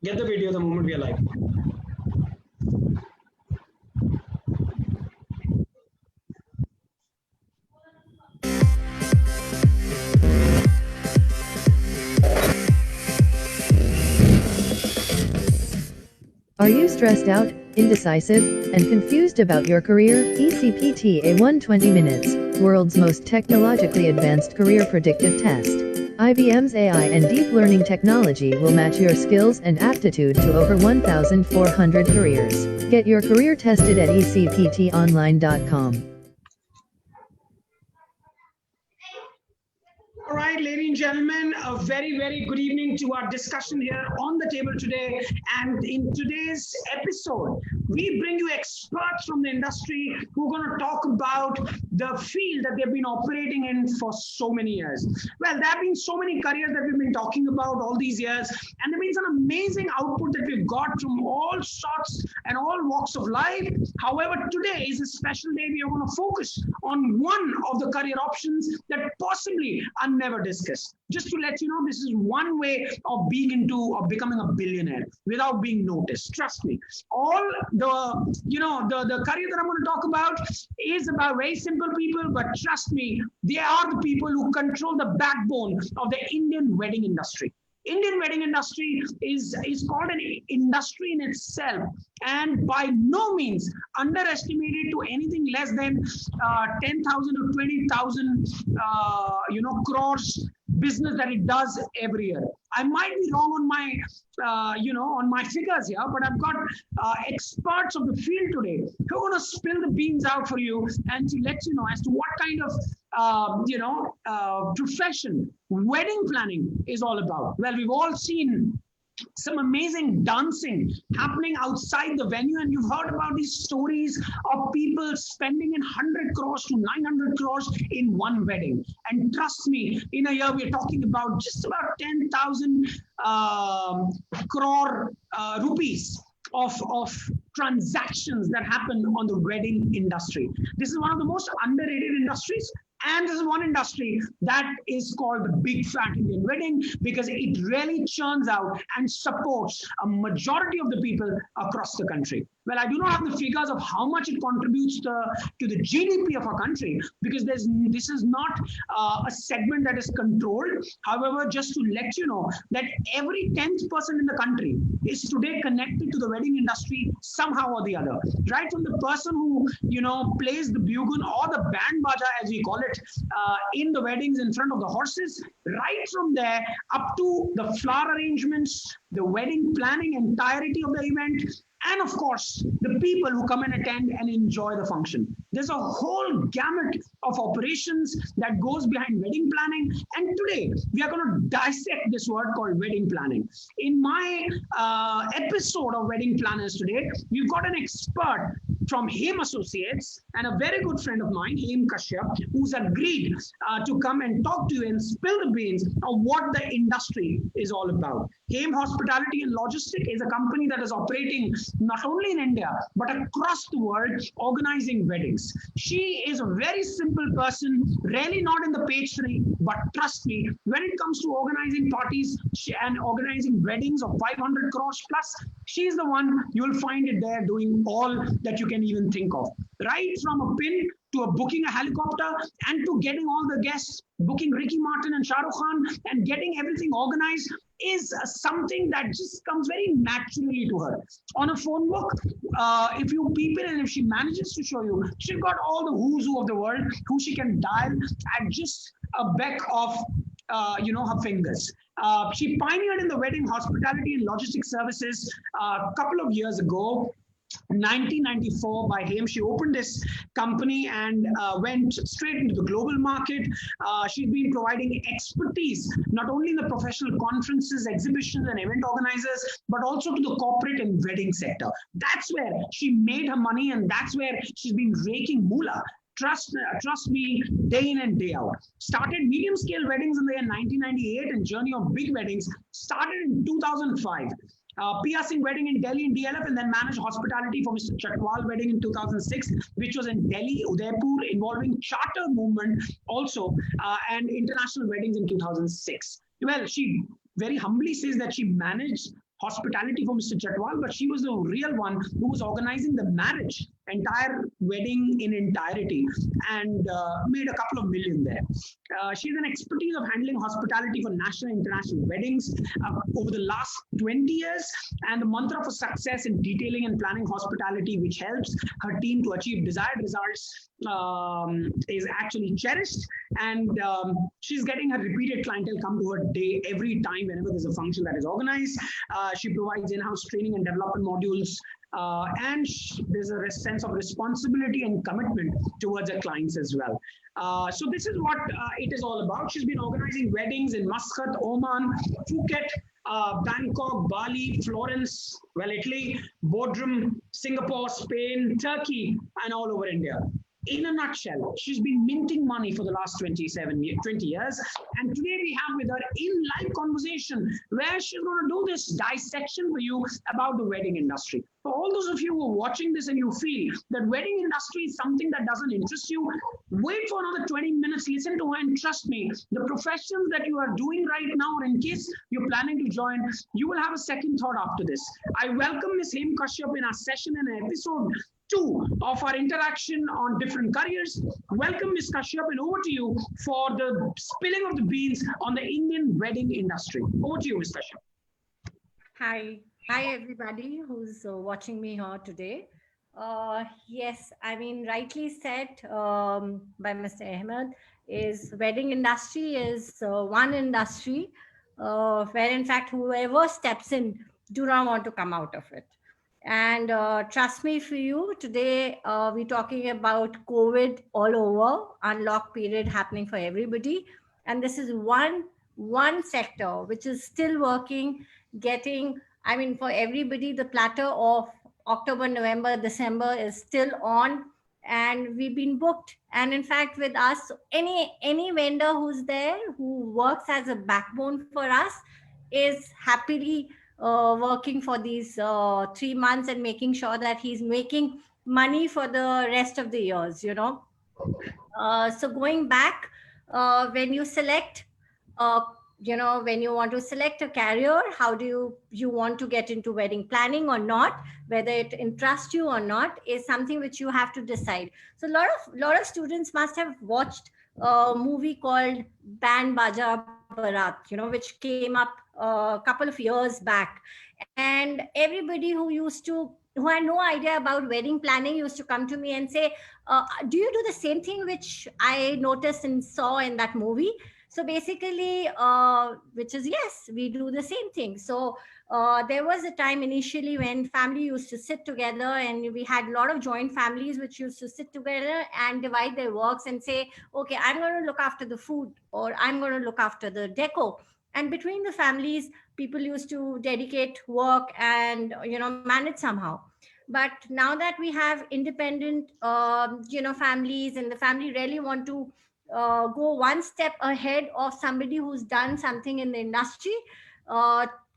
Get the video the moment we are live. Are you stressed out, indecisive, and confused about your career? ECPT A1 20 Minutes, world's most technologically advanced career predictive test. IBM's AI and deep learning technology will match your skills and aptitude to over 1,400 careers. Get your career tested at ecptonline.com. All right, ladies and gentlemen, a very, very good evening to our discussion here on the table today. And in today's episode, we bring you experts from the industry who are going to talk about the field that they've been operating in for so many years. Well, there have been so many careers that we've been talking about all these years, and there have been some amazing output that we've got from all sorts and all walks of life. However, today is a special day. We are going to focus on one of the career options that possibly are never discussed. Just to let you know, this is one way of being into or becoming a billionaire without being noticed. Trust me. All the career that I'm going to talk about is about very simple people, but trust me, they are the people who control the backbone of the Indian wedding industry. Indian wedding industry is called an industry in itself, and by no means underestimated to anything less than 10,000 or 20,000 crores business that it does every year. I might be wrong on my on my figures here, but I've got experts of the field today who are going to spill the beans out for you and to let you know as to what kind of profession wedding planning is all about. Well, we've all seen some amazing dancing happening outside the venue, and you've heard about these stories of people spending in 100 crores to 900 crores in one wedding. And trust me, in a year we're talking about just about 10,000 crore rupees of transactions that happen on the wedding industry. This is one of the most underrated industries. And this is one industry that is called the big fat Indian wedding because it really churns out and supports a majority of the people across the country. Well, I do not have the figures of how much it contributes to the GDP of our country because this is not a segment that is controlled. However, just to let you know that every 10th person in the country is today connected to the wedding industry somehow or the other. Right from the person who, plays the bugle or the band baja, as we call it, in the weddings in front of the horses, right from there up to the flower arrangements, the wedding planning, entirety of the event, and of course, the people who come and attend and enjoy the function. There's a whole gamut of operations that goes behind wedding planning. And today, we are going to dissect this word called wedding planning. In my episode of Wedding Planners today, we've got an expert from Heme Associates and a very good friend of mine, Heme Kashyap, who's agreed to come and talk to you and spill the beans of what the industry is all about. Heme Hospitality and Logistics is a company that is operating not only in India, but across the world, organizing weddings. She is a very simple person, really not in the page three, but trust me, when it comes to organizing parties and organizing weddings of 500 crores plus, she's the one you will find it there doing all that you can even think of. Right from a pin to a booking a helicopter and to getting all the guests, booking Ricky Martin and Shah Rukh Khan and getting everything organized is something that just comes very naturally to her. On a phone book, if you peep it and if she manages to show you, she's got all the who's who of the world who she can dial at just a beck of her fingers. She pioneered in the wedding hospitality and logistics services a couple of years ago. 1994 by Heme. She opened this company and went straight into the global market. She's been providing expertise not only in the professional conferences, exhibitions, and event organizers, but also to the corporate and wedding sector. That's where she made her money, and that's where she's been raking moolah. Trust me, day in and day out. Started medium scale weddings in the year 1998 and journey of big weddings started in 2005. PR Singh wedding in Delhi in DLF, and then managed hospitality for Mr. Chatwal wedding in 2006, which was in Delhi, Udaipur, involving charter movement also, and international weddings in 2006. Well, she very humbly says that she managed hospitality for Mr. Chatwal, but she was the real one who was organizing the marriage, entire wedding in entirety, and made a couple of million there. She's an expertise of handling hospitality for national and international weddings over the last 20 years, and the mantra for success in detailing and planning hospitality, which helps her team to achieve desired results, is actually cherished. And she's getting her repeated clientele come to her day every time whenever there's a function that is organized. She provides in-house training and development modules, and there's a sense of responsibility and commitment towards her clients as well. So this is what it is all about. She's been organizing weddings in Muscat, Oman, Phuket, Bangkok, Bali, Florence, well, Italy, Bodrum, Singapore, Spain, Turkey, and all over India. In a nutshell, she's been minting money for the last 20 years. And today we have with her in live conversation where she's going to do this dissection for you about the wedding industry. For all those of you who are watching this and you feel that wedding industry is something that doesn't interest you, wait for another 20 minutes, listen to her, and trust me, the professions that you are doing right now, or in case you're planning to join, you will have a second thought after this. I welcome Ms. Hem Kashyap in our session and episode 2 of our interaction on different careers. Welcome, Ms. Kashyap, and over to you for the spilling of the beans on the Indian wedding industry. Over to you, Ms. Kashyap. Hi. Hi, everybody who's watching me here today. Yes, I mean, rightly said by Mr. Ahmed, is wedding industry is one industry where, in fact, whoever steps in do not want to come out of it. And trust me, for you, today we're talking about COVID all over, unlock period happening for everybody. And this is one sector which is still working, getting, I mean, for everybody, the platter of October, November, December is still on, and we've been booked. And in fact, with us, any vendor who's there, who works as a backbone for us, is happily working for these 3 months and making sure that he's making money for the rest of the years, you know. So going back, when you select, you know, when you want to select a career, how do you want to get into wedding planning or not, whether it interests you or not, is something which you have to decide. So a lot of students must have watched a movie called Band Baja Barat, you know, which came up a couple of years back. And everybody who had no idea about wedding planning used to come to me and say, do you do the same thing which I noticed and saw in that movie? So basically, which is, yes, we do the same thing. So there was a time initially when family used to sit together, and we had a lot of joint families which used to sit together and divide their works and say, okay, I'm going to look after the food, or I'm going to look after the deco. And between the families, people used to dedicate work and, you know, manage somehow. But now that we have independent, you know, families, and the family really want to go one step ahead of somebody who's done something in the industry,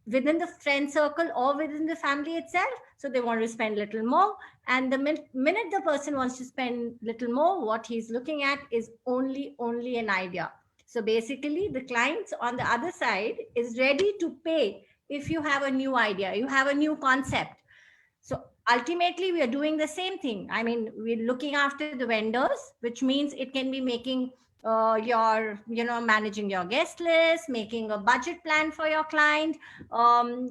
within the friend circle or within the family itself. So they want to spend a little more. And the minute the person wants to spend a little more, what he's looking at is only an idea. So basically, the clients on the other side is ready to pay if you have a new idea, you have a new concept. So ultimately, we are doing the same thing. I mean, we're looking after the vendors, which means it can be making your, you know, managing your guest list, making a budget plan for your client,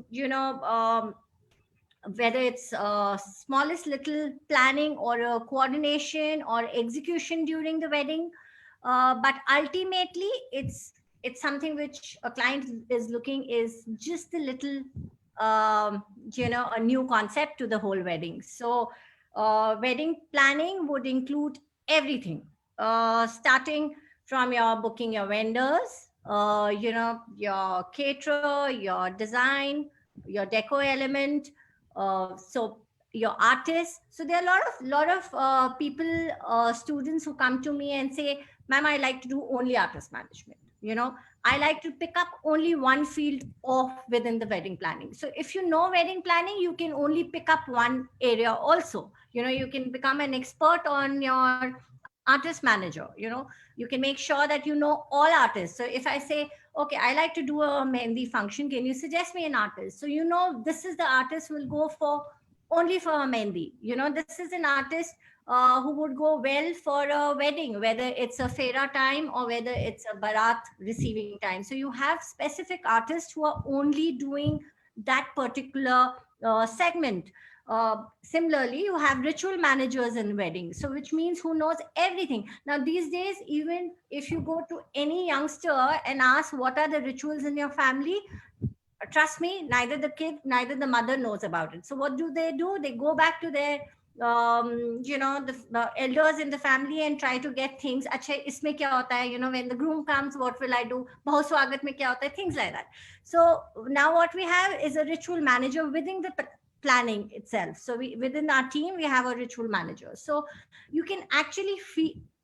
you know, whether it's smallest little planning or a coordination or execution during the wedding. But ultimately, it's something which a client is looking is just a little, you know, a new concept to the whole wedding. So wedding planning would include everything, starting from your booking your vendors, you know, your caterer, your design, your deco element, so your artists. So there are a lot of people, students who come to me and say, ma'am, I like to do only artist management. You know, I like to pick up only one field of within the wedding planning. So if you know wedding planning, you can only pick up one area also. You know, you can become an expert on your artist manager. You know, you can make sure that you know all artists. So if I say, okay, I like to do a mehndi function. Can you suggest me an artist? So, you know, this is the artist who will go for only for a mehndi. You know, this is an artist who would go well for a wedding, whether it's a fera time or whether it's a barat receiving time. So you have specific artists who are only doing that particular segment. Similarly, you have ritual managers in weddings, so which means who knows everything. Now, these days, even if you go to any youngster and ask what are the rituals in your family, trust me, neither the kid, neither the mother knows about it. So what do? They go back to their the elders in the family and try to get things. Acha, isme kya hota hai? You know, when the groom comes, what will I do? Bahut swagat mein kya hota hai? Things like that. So now what we have is a ritual manager within the planning itself. So within our team, we have a ritual manager. So you can actually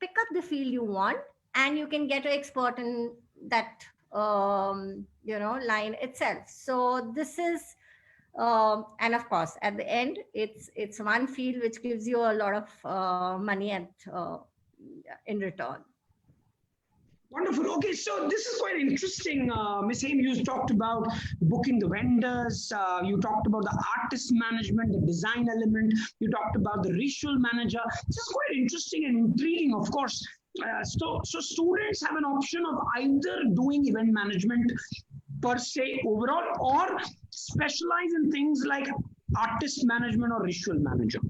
pick up the field you want, and you can get an expert in that line itself. So this is and of course at the end it's one field which gives you a lot of money in return. Wonderful. Okay, so this is quite interesting. Ms. Haim, you talked about booking the vendors. You talked about the artist management, the design element. You talked about the ritual manager. This is quite interesting and intriguing, of course. So students have an option of either doing event management per se overall or specialize in things like artist management or ritual manager.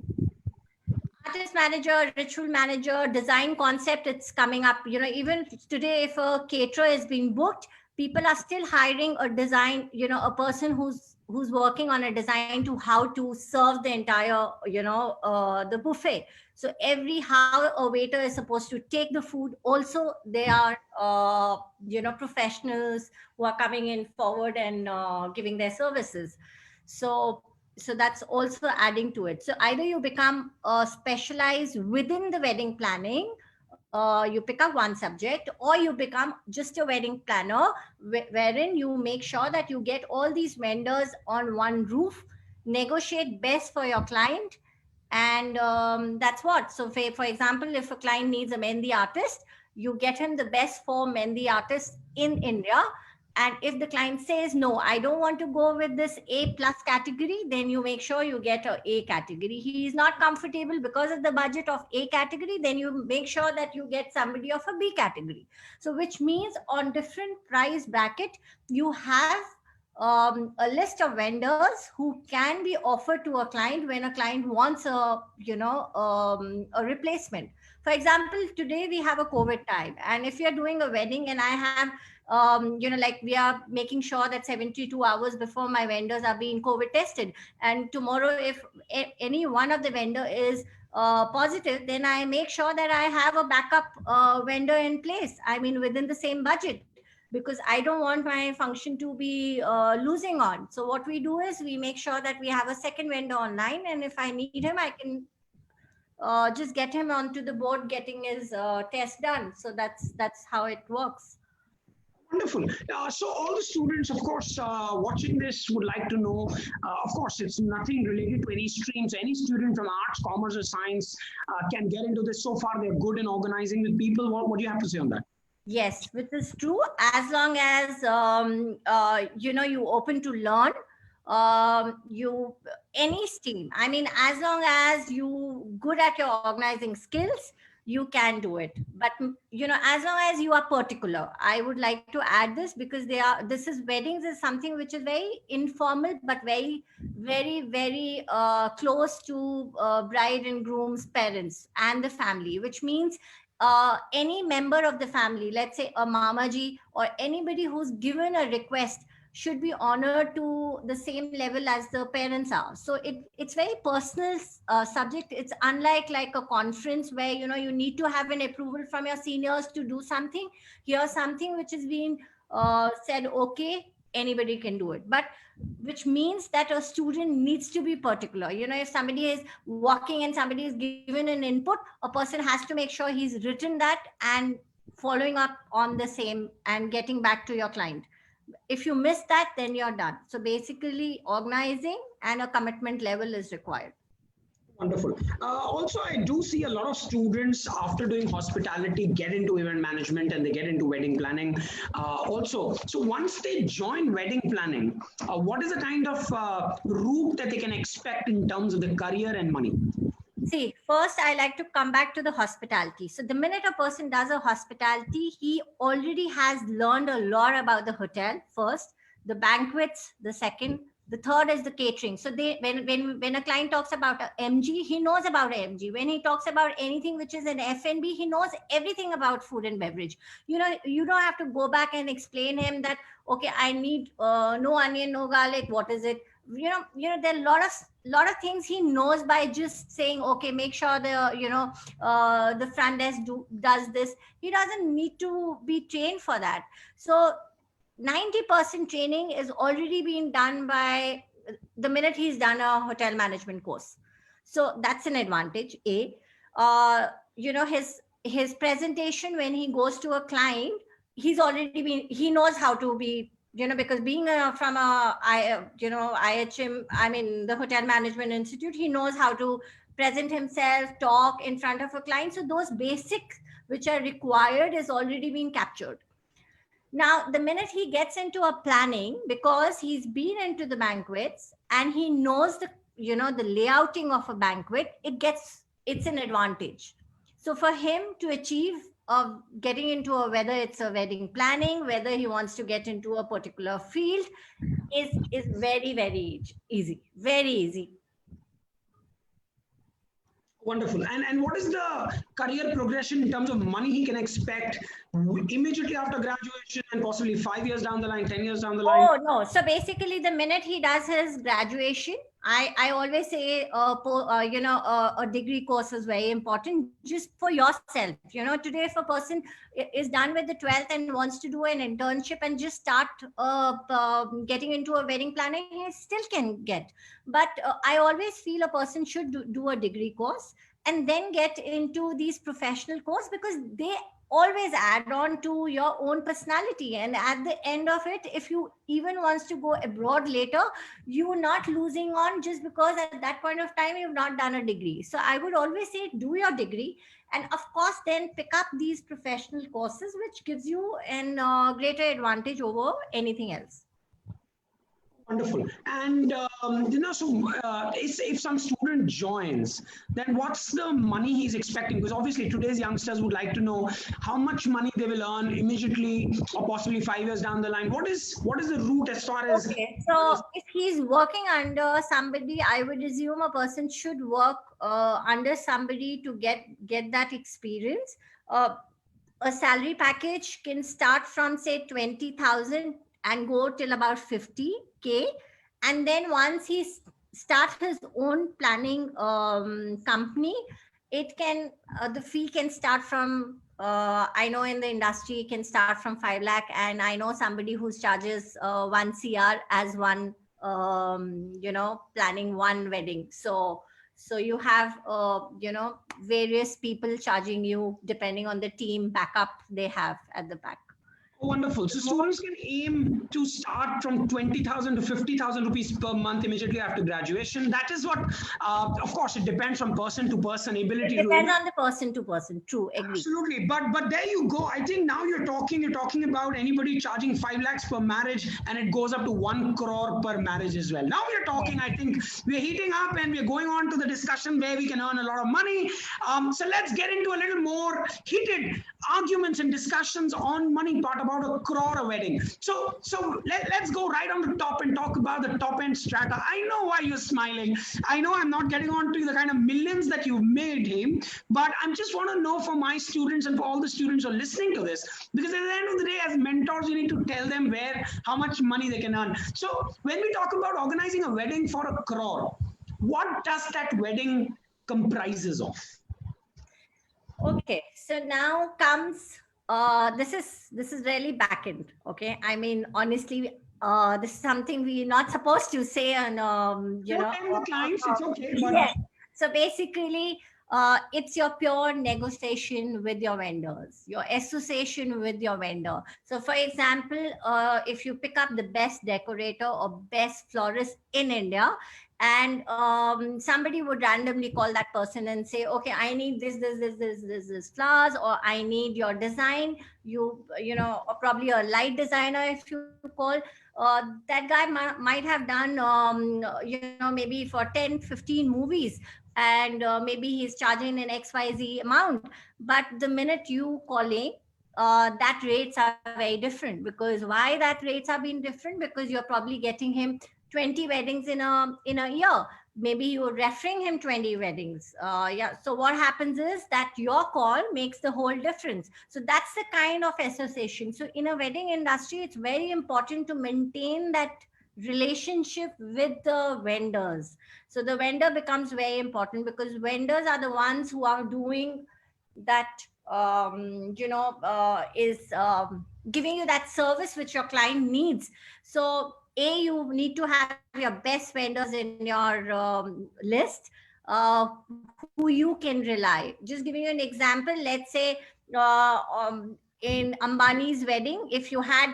Artist manager, ritual manager, design concept, it's coming up. You know, even today, if a caterer is being booked, people are still hiring a design, a person who's working on a design to how to serve the entire, the buffet. So how a waiter is supposed to take the food. Also, they are, professionals who are coming in forward and giving their services. So that's also adding to it. So either you become specialized within the wedding planning, you pick up one subject, or you become just a wedding planner, wherein you make sure that you get all these vendors on one roof, negotiate best for your client. And that's what. So for example, if a client needs a mehndi artist, you get him the best 4 mehndi artists in India. And if the client says, no, I don't want to go with this A+ category, then you make sure you get A category. He is not comfortable because of the budget of A category, then you make sure that you get somebody of a B category. So which means on different price bracket, you have a list of vendors who can be offered to a client when a client wants a replacement. For example, today we have a COVID time, and if you're doing a wedding and I have like we are making sure that 72 hours before my vendors are being COVID tested. And tomorrow, if any one of the vendor is positive, then I make sure that I have a backup vendor in place. I mean, within the same budget, because I don't want my function to be losing on. So what we do is we make sure that we have a second vendor online. And if I need him, I can just get him onto the board, getting his test done. So that's how it works. Wonderful. So all the students, of course, watching this would like to know, of course, it's nothing related to any streams. Any student from arts, commerce, or science can get into this. So far, they're good in organizing with people. What do you have to say on that? Yes, which is true. As long as, you open to learn, any stream. I mean, as long as you good at your organizing skills, you can do it. But as long as you are particular, I would like to add this, because weddings is something which is very informal, but very, very, very close to bride and groom's parents and the family, which means any member of the family, let's say a mamaji or anybody who's given a request, should be honored to the same level as the parents are. So it's very personal subject. It's unlike like a conference where you need to have an approval from your seniors to do something. Here's something which is being said, okay, anybody can do it, but which means that a student needs to be particular. If somebody is walking and somebody is given an input, a person has to make sure he's written that and following up on the same and getting back to your client. If you miss that, then you're done. So basically organizing and a commitment level is required. Wonderful. Also, I do see a lot of students after doing hospitality get into event management and they get into wedding planning. Also, so once they join wedding planning, what is the kind of route that they can expect in terms of the career and money? See, first I like to come back to the hospitality. So the minute a person does a hospitality, he already has learned a lot about the hotel first, the banquets, the second, the third is the catering. So when a client talks about a MG, he knows about a MG. When he talks about anything which is an F&B, he knows everything about food and beverage. You know, you don't have to go back and explain him that, okay, I need no onion, no garlic. What is it? There are a lot of things he knows by just saying, okay, make sure the front desk does this. He doesn't need to be trained for that. So 90% training is already being done by the minute he's done a hotel management course. So that's an advantage. His presentation when he goes to a client, he knows how to be, because being from IHM, I mean the Hotel Management Institute, he knows how to present himself, talk in front of a client. So those basics which are required is already being captured. Now, the minute he gets into a planning, because he's been into the banquets and he knows the layouting of a banquet, it's an advantage. So for him to achieve of getting into whether it's a wedding planning, whether he wants to get into a particular field, is very, very easy, very easy. Wonderful. And what is the career progression in terms of money he can expect immediately after graduation and possibly 5 years down the line, 10 years down the line? Oh, no. So basically, the minute he does his graduation, I always say, a degree course is very important just for yourself. Today, if a person is done with the 12th and wants to do an internship and just start getting into a wedding planning, he still can get. But I always feel a person should do a degree course and then get into these professional course, because they always add on to your own personality. And at the end of it, if you even wants to go abroad later, you are not losing on just because at that point of time you've not done a degree. So I would always say do your degree, and of course then pick up these professional courses, which gives you an greater advantage over anything else. Wonderful. And, if some student joins, then what's the money he's expecting? Because obviously today's youngsters would like to know how much money they will earn immediately or possibly 5 years down the line. What is the route as far as... Okay. So if he's working under somebody, I would assume a person should work under somebody to get that experience. A salary package can start from, say, 20,000 and go till about 50K. And then once he starts his own planning company, the fee can start from, I know in the industry can start from 5 lakh, and I know somebody who charges 1 CR as one, planning one wedding. So you have, various people charging you depending on the team backup they have at the back. Oh, wonderful. So students can aim to start from 20,000 to 50,000 rupees per month immediately after graduation. That is what, of course, it depends from person to person, ability. It depends on the person to person. True, agree. Absolutely. But there you go. I think now you're talking about anybody charging 5 lakhs per marriage, and it goes up to 1 crore per marriage as well. Now we're talking, I think we're heating up and we're going on to the discussion where we can earn a lot of money. So let's get into a little more heated arguments and discussions on money part about a crore a wedding. So let's go right on the top and talk about the top end strata. I know why you're smiling. I know I'm not getting on to the kind of millions that you've made him, but I just want to know for my students and for all the students who are listening to this, because at the end of the day, as mentors, you need to tell them how much money they can earn. So when we talk about organizing a wedding for a crore, what does that wedding comprises of? Okay, so now comes this is really back end. Okay, I mean, honestly, this is something we're not supposed to say, and the clients, it's okay. But... Yes. So basically, it's your pure negotiation with your vendors, your association with your vendor. So for example, if you pick up the best decorator or best florist in India, and somebody would randomly call that person and say, okay, I need this flowers, or I need your design. You know, or probably a light designer, if you call. That guy might have done you know, maybe for 10 15 movies, and maybe he's charging an XYZ amount. But the minute you calling, that rates are very different. Because why that rates are being different? Because you're probably getting him 20 weddings in a year. Maybe you're referring him 20 weddings. Yeah. So what happens is that your call makes the whole difference. So that's the kind of association. So in a wedding industry, it's very important to maintain that relationship with the vendors. So the vendor becomes very important, because vendors are the ones who are doing that, you know, is giving you that service which your client needs. So you need to have your best vendors in your list, who you can rely. Just giving you an example, let's say in Ambani's wedding, if you had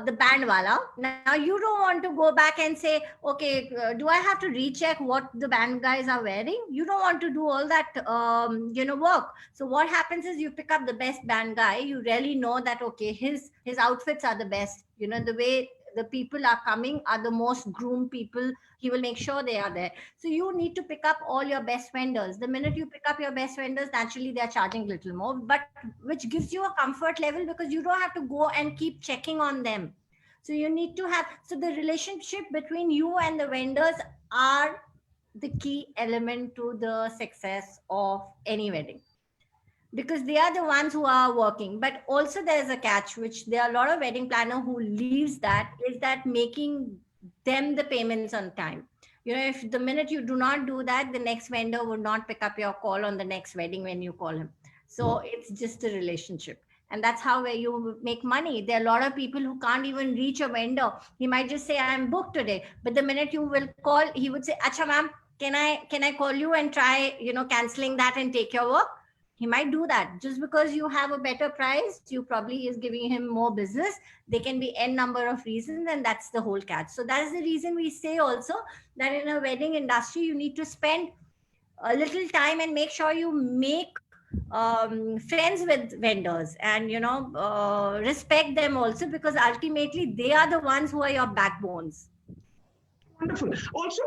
the bandwala, now you don't want to go back and say, okay, do I have to recheck what the band guys are wearing? You don't want to do all that you know, work. So what happens is you pick up the best band guy. You really know that, okay, his outfits are the best. You know, the way the people are coming are the most groomed people. He will make sure they are there. So you need to pick up all your best vendors. The minute you pick up your best vendors, naturally they're charging a little more, but which gives you a comfort level, because you don't have to go and keep checking on them. So you need to have, so the relationship between you and the vendors are the key element to the success of any wedding, because they are the ones who are working. But also there is a catch, which there are a lot of wedding planner who leaves, that is that making them the payments on time. You know, if the minute you do not do that, the next vendor would not pick up your call on the next wedding when you call him. So it's just a relationship, and that's how where you make money. There are a lot of people who can't even reach a vendor. He might just say, I'm booked today, but the minute you will call, he would say, acha ma'am, can I call you and try, you know, canceling that and take your work? He might do that. Just because you have a better price, you probably is giving him more business. There can be n number of reasons, and that's the whole catch. So that is the reason we say also that in a wedding industry, you need to spend a little time and make sure you make friends with vendors, and you know, respect them also, because ultimately they are the ones who are your backbones. Wonderful. Also,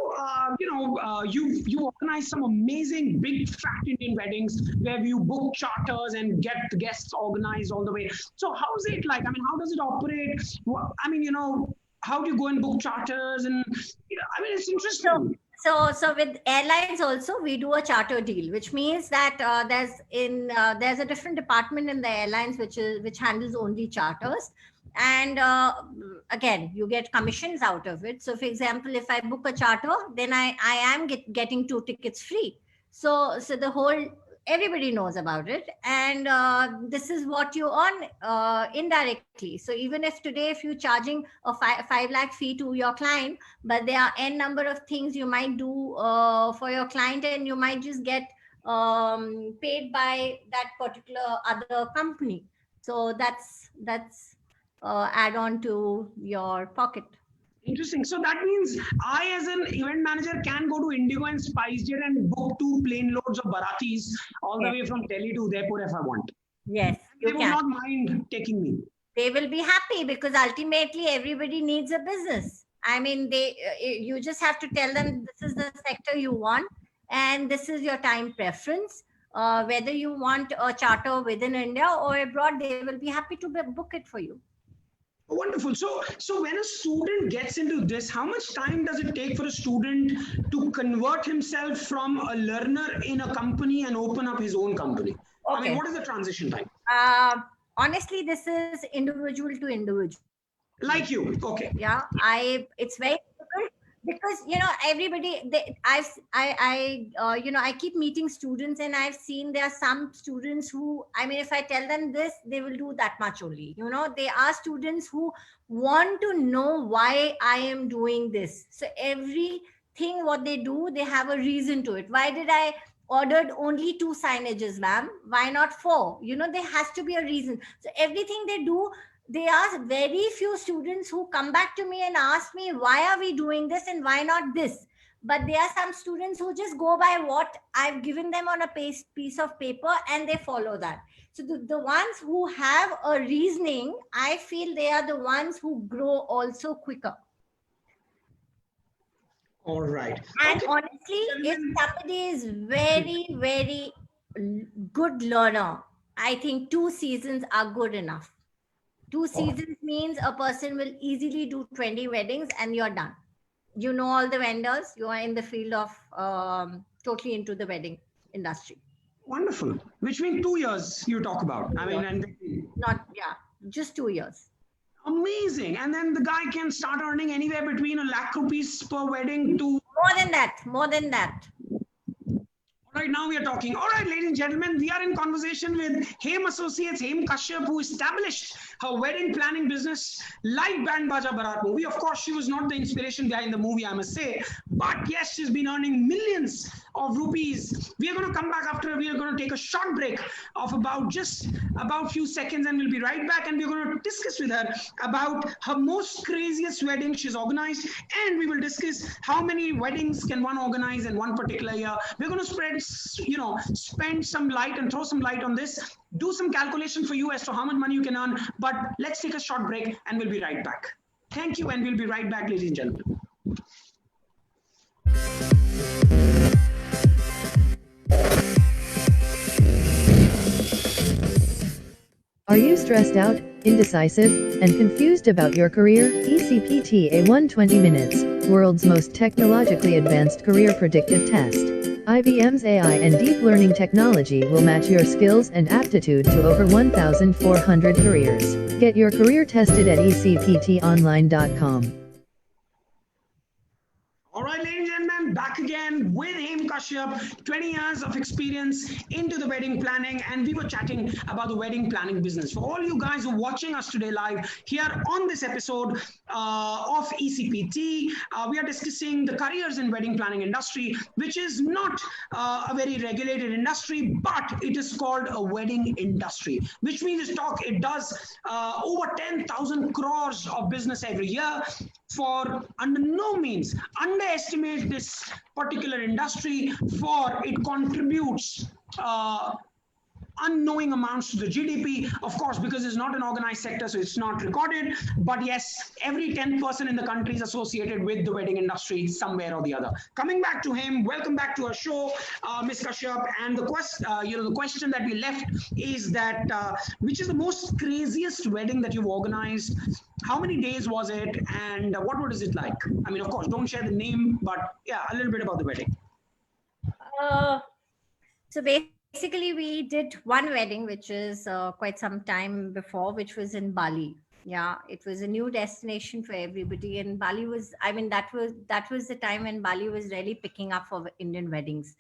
you organize some amazing big fat Indian weddings where you book charters and get the guests organized all the way. So how is it like? I mean, how does it operate? I mean, you know, how do you go and book charters? And you know, I mean, it's interesting. So with airlines also, we do a charter deal, which means that there's a different department in the airlines which handles only charters. And again, you get commissions out of it. So for example, if I book a charter, then I am getting 2 tickets free. So the whole, everybody knows about it, and this is what you earn indirectly. So even if today, if you're charging a 5 lakh fee to your client, but there are n number of things you might do for your client, and you might just get paid by that particular other company. So that's add on to your pocket. Interesting. So that means I, as an event manager, can go to Indigo and SpiceJet and book 2 plane loads of Baratis all the way from Delhi to Udaipur if I want. Yes, they will not mind taking me. They will be happy, because ultimately everybody needs a business. I mean, you just have to tell them this is the sector you want, and this is your time preference. Whether you want a charter within India or abroad, they will be happy to book it for you. Wonderful. So when a student gets into this, how much time does it take for a student to convert himself from a learner in a company and open up his own company? Okay. I mean, what is the transition time? Honestly, this is individual to individual. Like you. Okay. Yeah. It's very difficult, because you know, everybody, I keep meeting students, and I've seen there are some students who, I mean, if I tell them this, they will do that much only. You know, they are students who want to know why I am doing this. So everything what they do, they have a reason to it. Why did I ordered only 2 signages, ma'am? Why not 4? You know, there has to be a reason. So everything they do, they are very few students who come back to me and ask me, why are we doing this and why not this? but there are some students who just go by what I've given them on a piece of paper and they follow that. So the ones who have a reasoning, I feel they are the ones who grow also quicker. All right. And Okay. honestly, if somebody is very, very good learner, I think 2 seasons are good enough. 2 seasons means a person will easily do 20 weddings and you're done. You know all the vendors, you are in the field of totally into the wedding industry. Wonderful. Which means 2 years you talk about. I mean, and Not, yeah, just 2 years. amazing. And then the guy can start earning anywhere between ₹1 lakh per wedding to More than that, more than that. Right now we are talking. All right, ladies and gentlemen, we are in conversation with Heme Associates, Heme Kashyap, who established her wedding planning business like Band Baja Barat movie. Of course, she was not the inspiration behind the movie, I must say. But yes, she's been earning millions of rupees. We are going to come back after. We are going to take a short break of about few seconds, and we'll be right back. And we're going to discuss with her about her most craziest wedding she's organized, and we will discuss how many weddings can one organize in one particular year. We're going to spend some light and throw some light on this, do some calculation for you as to how much money you can earn. But let's take a short break and we'll be right back. Thank you, and we'll be right back, ladies and gentlemen. Are you stressed out, indecisive, and confused about your career? ECPT A1 20 Minutes, world's most technologically advanced career predictive test. IBM's AI and deep learning technology will match your skills and aptitude to over 1,400 careers. Get your career tested at ecptonline.com. All right, ladies and gentlemen, back again with Heme Kashyap, 20 years of experience into the wedding planning, and we were chatting about the wedding planning business. For all you guys who are watching us today live here on this episode of ECPT, we are discussing the careers in wedding planning industry, which is not a very regulated industry, but it is called a wedding industry, which means it does over 10,000 crores of business every year. For under no means underestimate this particular industry, for it contributes unknowing amounts to the GDP, of course, because it's not an organized sector, so it's not recorded. But yes, every 10th person in the country is associated with the wedding industry somewhere or the other. Coming back to him, welcome back to our show, Ms. Kashyap. And the question that we left is that which is the most craziest wedding that you've organized? How many days was it, and what was it like? I mean, of course, don't share the name, but yeah, a little bit about the wedding. So basically, we did one wedding, which is quite some time before, which was in Bali. Yeah, it was a new destination for everybody, and Bali was, I mean, that was the time when Bali was really picking up for Indian weddings.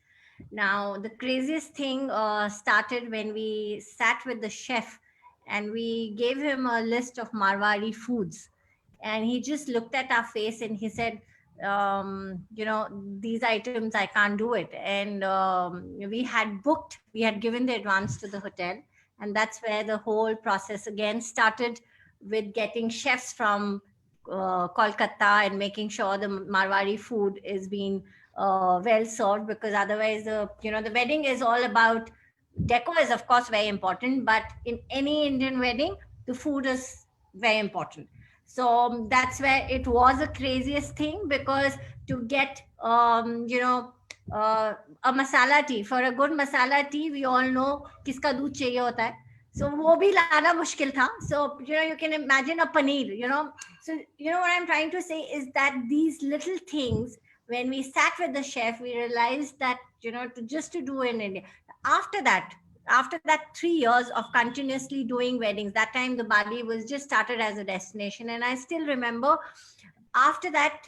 Now, the craziest thing started when we sat with the chef and we gave him a list of Marwari foods, and he just looked at our face and he said, these items I can't do it. And we had given the advance to the hotel, and that's where the whole process again started, with getting chefs from Kolkata and making sure the Marwari food is being well served, because otherwise the wedding is all about decor is of course very important, but in any Indian wedding the food is very important. So that's where it was the craziest thing, because to get a masala tea, for a good masala tea, we all know kiska doodh chahiye hota hai. So wo bhi lana mushkil tha. So you can imagine a paneer. So what I'm trying to say is that these little things, when we sat with the chef, we realized that to do in India. After that 3 years of continuously doing weddings, that time the Bali was just started as a destination, and I still remember after that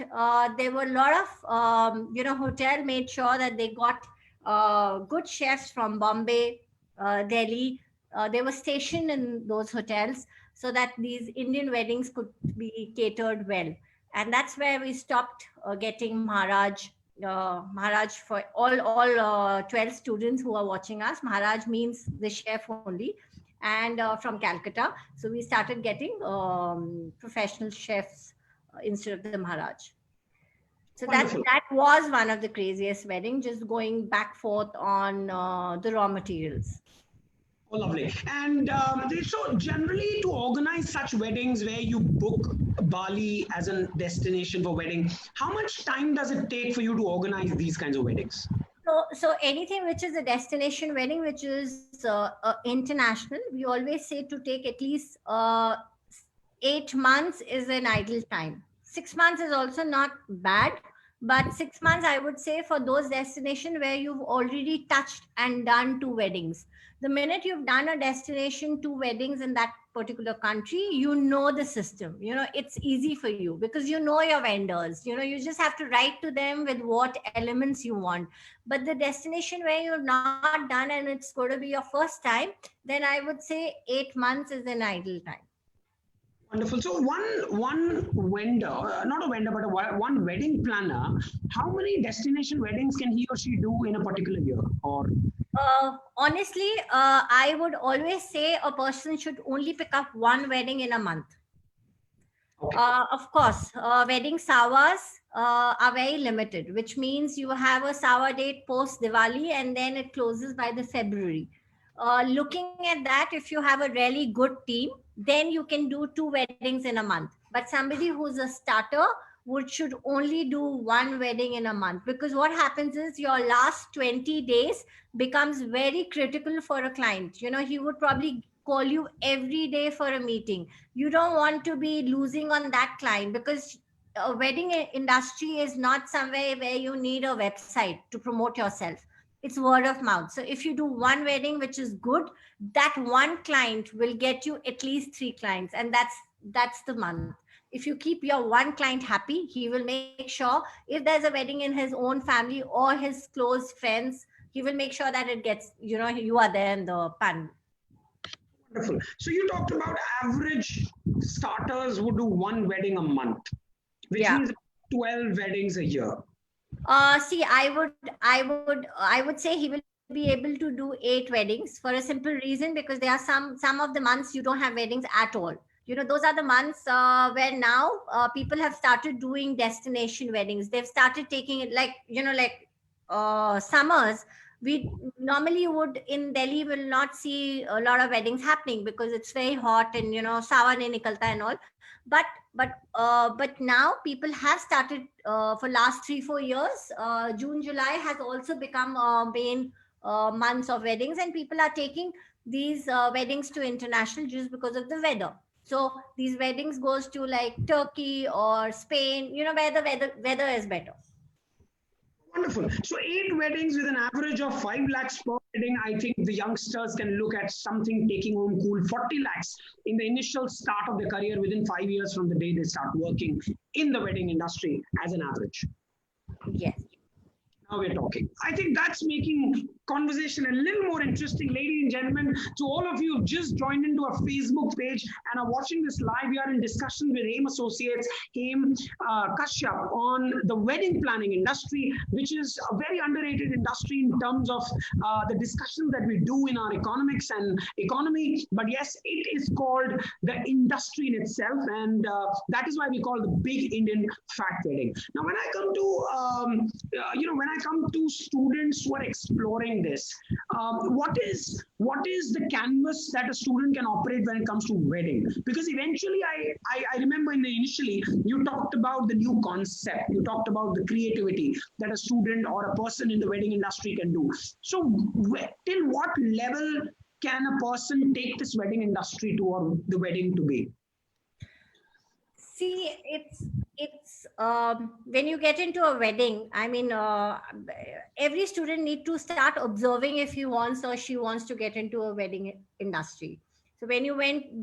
there were a lot of hotel made sure that they got good chefs from Bombay, Delhi. They were stationed in those hotels so that these Indian weddings could be catered well, and that's where we stopped getting Maharaj for all 12 students who are watching us. Maharaj means the chef only, and from Calcutta. So we started getting professional chefs instead of the Maharaj. So Wonderful. that was one of the craziest weddings, just going back forth on the raw materials. Oh, lovely. And so, generally, to organize such weddings where you book Bali as a destination for wedding, how much time does it take for you to organize these kinds of weddings? So anything which is a destination wedding, which is international, we always say to take at least 8 months is an ideal time. 6 months is also not bad, but 6 months I would say for those destinations where you've already touched and done 2 weddings. The minute you've done a destination, 2 weddings in that particular country, you know the system. You know, it's easy for you because you know your vendors. You know, you just have to write to them with what elements you want. But the destination where you're not done and it's going to be your first time, then I would say 8 months is an ideal time. Wonderful. So one vendor, not a vendor, but one wedding planner, how many destination weddings can he or she do in a particular year? Or Honestly, I would always say a person should only pick up 1 wedding in a month. okay. Of course, wedding sawas are very limited, which means you have a sawa date post Diwali and then it closes by the February. Looking at that, if you have a really good team, then you can do 2 weddings in a month. But somebody who's a starter should only do 1 wedding in a month, because what happens is your last 20 days becomes very critical for a client. You know, he would probably call you every day for a meeting. You don't want to be losing on that client, because a wedding industry is not somewhere where you need a website to promote yourself. It's word of mouth. So if you do 1 wedding which is good, that one client will get you at least 3 clients, and that's the month. If you keep your one client happy, he will make sure if there's a wedding in his own family or his close friends, he will make sure that it gets, you know, you are there in the panel. Wonderful. So you talked about average starters would do one wedding a month, which means 12 weddings a year. See, I would say he will be able to do 8 weddings for a simple reason, because there are some of the months you don't have weddings at all. You know, those are the months where now people have started doing destination weddings. They've started taking it like, you know, like summers. We normally would in Delhi will not see a lot of weddings happening because it's very hot and, you know, sawa nahi nikalta and all. But but now people have started for last 3-4 years. June, July has also become main months of weddings, and people are taking these weddings to international just because of the weather. So these weddings goes to like Turkey or Spain, you know, where the weather is better. Wonderful. So 8 weddings with an average of 5 lakhs per wedding. I think the youngsters can look at something taking home cool 40 lakhs in the initial start of their career within 5 years from the day they start working in the wedding industry as an average. Yes. Now we're talking. I think that's making conversation a little more interesting. Ladies and gentlemen, to all of you who've just joined into our Facebook page and are watching this live, we are in discussion with Haim Associates, Haim Kashyap, on the wedding planning industry, which is a very underrated industry in terms of the discussions that we do in our economics and economy. But yes, it is called the industry in itself, and that is why we call the big Indian fact wedding. Now, when I come to, when I come to students who are exploring this, what is the canvas that a student can operate when it comes to wedding? Because eventually, I remember initially you talked about the new concept, you talked about the creativity that a student or a person in the wedding industry can do. So till what level can a person take this wedding industry to, or the wedding to be? See, it's when you get into a wedding, I mean, every student need to start observing if he wants or she wants to get into a wedding industry. So when you